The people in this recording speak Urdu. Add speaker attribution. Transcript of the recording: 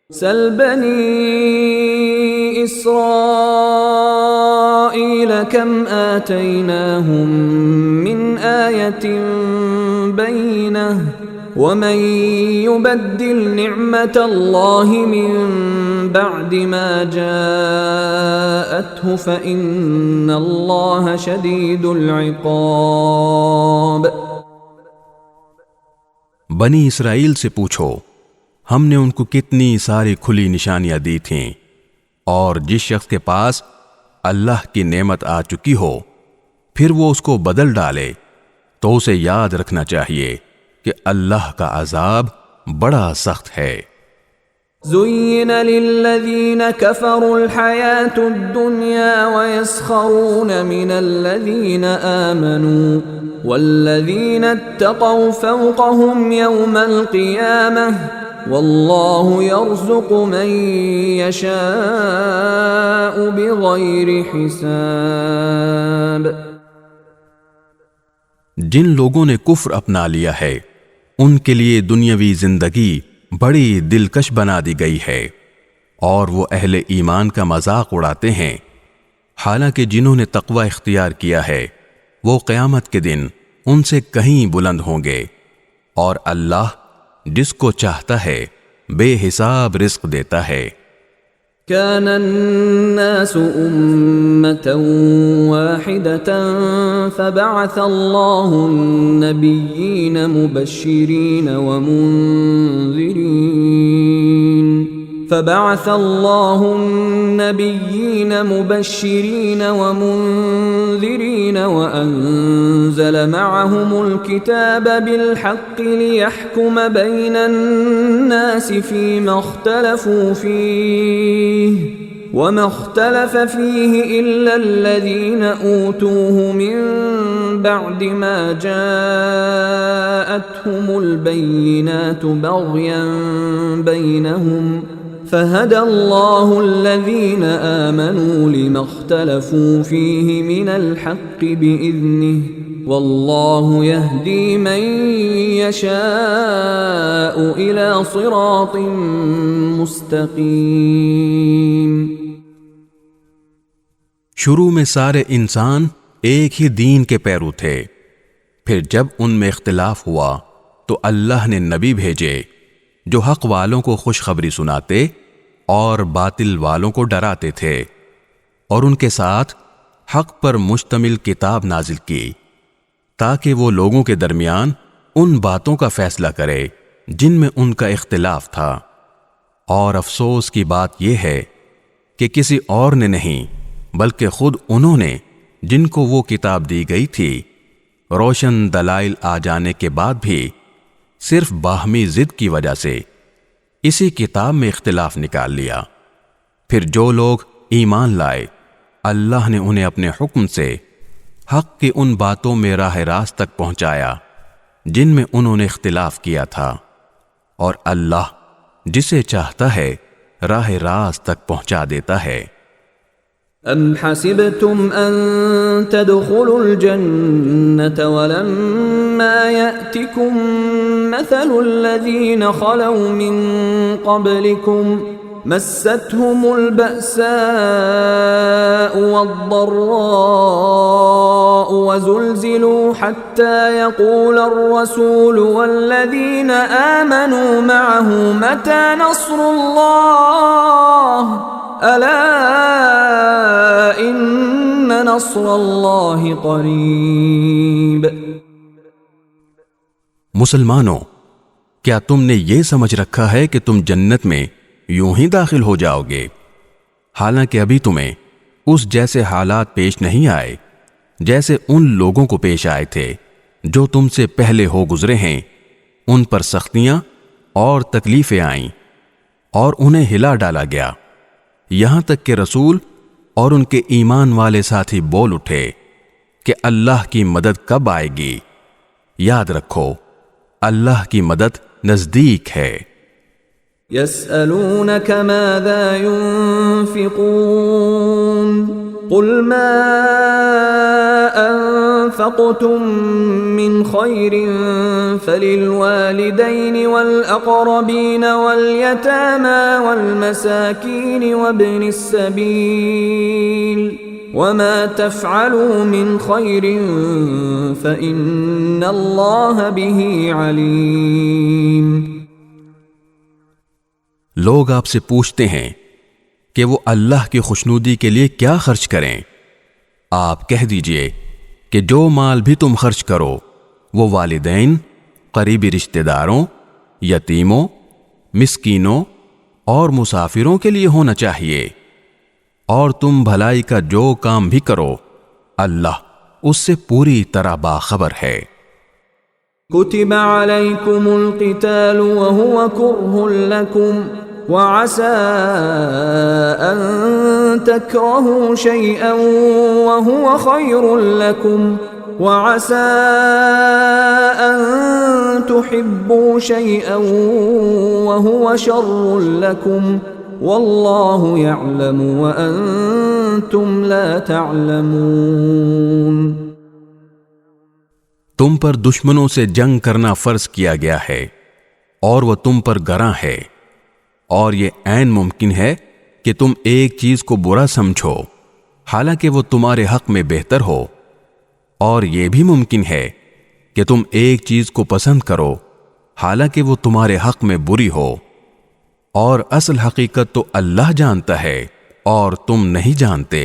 Speaker 1: سل بني إسرائيل كم آتيناهم من آية بينة ومن يبدل نعمة الله من بعد ما جاءته فإن الله شديد العقاب۔
Speaker 2: بنی اسرائیل سے پوچھو ہم نے ان کو کتنی ساری کھلی نشانیاں دی تھیں، اور جس شخص کے پاس اللہ کی نعمت آ چکی ہو پھر وہ اس کو بدل ڈالے تو اسے یاد رکھنا چاہیے کہ اللہ کا عذاب بڑا سخت ہے۔
Speaker 1: زين للذين كفروا الحياة الدنيا ويسخرون من الذين آمنوا والذين اتقوا فوقهم يوم القيامة والله يرزق من يشاء بغير حساب۔
Speaker 2: جن لوگوں نے کفر اپنا لیا ہے ان کے لیے دنیاوی زندگی بڑی دلکش بنا دی گئی ہے، اور وہ اہل ایمان کا مذاق اڑاتے ہیں، حالانکہ جنہوں نے تقوی اختیار کیا ہے وہ قیامت کے دن ان سے کہیں بلند ہوں گے، اور اللہ جس کو چاہتا ہے بے حساب رزق دیتا ہے۔
Speaker 1: كان الناس أمة واحدة فبعث الله النبيين مبشرين ومنذرين وأنزل معهم الكتاب بالحق ليحكم بين الناس فيما اختلفوا فيه وما اختلف فيه إلا الذين أوتوه من بعد ما جاءتهم البينات بغيا بينهم فهدى الله الذين آمنوا لما اختلفوا فيه من الحق بإذنه والله يهدي من يشاء إلى صراط مستقيم۔
Speaker 2: شروع میں سارے انسان ایک ہی دین کے پیرو تھے، پھر جب ان میں اختلاف ہوا تو اللہ نے نبی بھیجے جو حق والوں کو خوشخبری سناتے اور باطل والوں کو ڈراتے تھے، اور ان کے ساتھ حق پر مشتمل کتاب نازل کی تاکہ وہ لوگوں کے درمیان ان باتوں کا فیصلہ کرے جن میں ان کا اختلاف تھا۔ اور افسوس کی بات یہ ہے کہ کسی اور نے نہیں بلکہ خود انہوں نے جن کو وہ کتاب دی گئی تھی روشن دلائل آ جانے کے بعد بھی صرف باہمی ضد کی وجہ سے اسی کتاب میں اختلاف نکال لیا۔ پھر جو لوگ ایمان لائے اللہ نے انہیں اپنے حکم سے حق کی ان باتوں میں راہ راست تک پہنچایا جن میں انہوں نے اختلاف کیا تھا، اور اللہ جسے چاہتا ہے راہ راست تک پہنچا دیتا ہے۔
Speaker 1: ام حسبتم ان تدخلوا الجنة ولما يأتكم مثل الذين خلوا من قبلكم مستهم البأساء والضراء وزلزلوا حتى يقول الرسول والذين آمنوا معه متى نصر الله ألا إن نصر الله قريب۔
Speaker 2: مسلمانوں، کیا تم نے یہ سمجھ رکھا ہے کہ تم جنت میں یوں ہی داخل ہو جاؤ گے، حالانکہ ابھی تمہیں اس جیسے حالات پیش نہیں آئے جیسے ان لوگوں کو پیش آئے تھے جو تم سے پہلے ہو گزرے ہیں؟ ان پر سختیاں اور تکلیفیں آئیں اور انہیں ہلا ڈالا گیا، یہاں تک کہ رسول اور ان کے ایمان والے ساتھی بول اٹھے کہ اللہ کی مدد کب آئے گی؟ یاد رکھو اللہ کی مدد نزدیک ہے۔
Speaker 1: يسألونك ماذا ينفقون قل ما أنفقتم من خير فللوالدين والأقربين واليتامى والمساكين وابن السبيل وما تفعلوا من خير فإن الله به عليم.
Speaker 2: لوگ آپ سے پوچھتے ہیں کہ وہ اللہ کی خوشنودی کے لیے کیا خرچ کریں. آپ کہہ دیجئے کہ جو مال بھی تم خرچ کرو وہ والدین، قریبی رشتہ داروں، یتیموں، مسکینوں اور مسافروں کے لیے ہونا چاہیے. اور تم بھلائی کا جو کام بھی کرو اللہ اس سے پوری طرح باخبر ہے.
Speaker 1: كتب عليكم القتال وهو كره لكم وعسى أن تكرهوا شيئا وهو خير لكم وعسى أن تحبوا شيئا وهو شر لكم والله يعلم وأنتم لا تعلمون.
Speaker 2: تم پر دشمنوں سے جنگ کرنا فرض کیا گیا ہے اور وہ تم پر گراں ہے، اور یہ عین ممکن ہے کہ تم ایک چیز کو برا سمجھو حالانکہ وہ تمہارے حق میں بہتر ہو، اور یہ بھی ممکن ہے کہ تم ایک چیز کو پسند کرو حالانکہ وہ تمہارے حق میں بری ہو، اور اصل حقیقت تو اللہ جانتا ہے اور تم نہیں جانتے.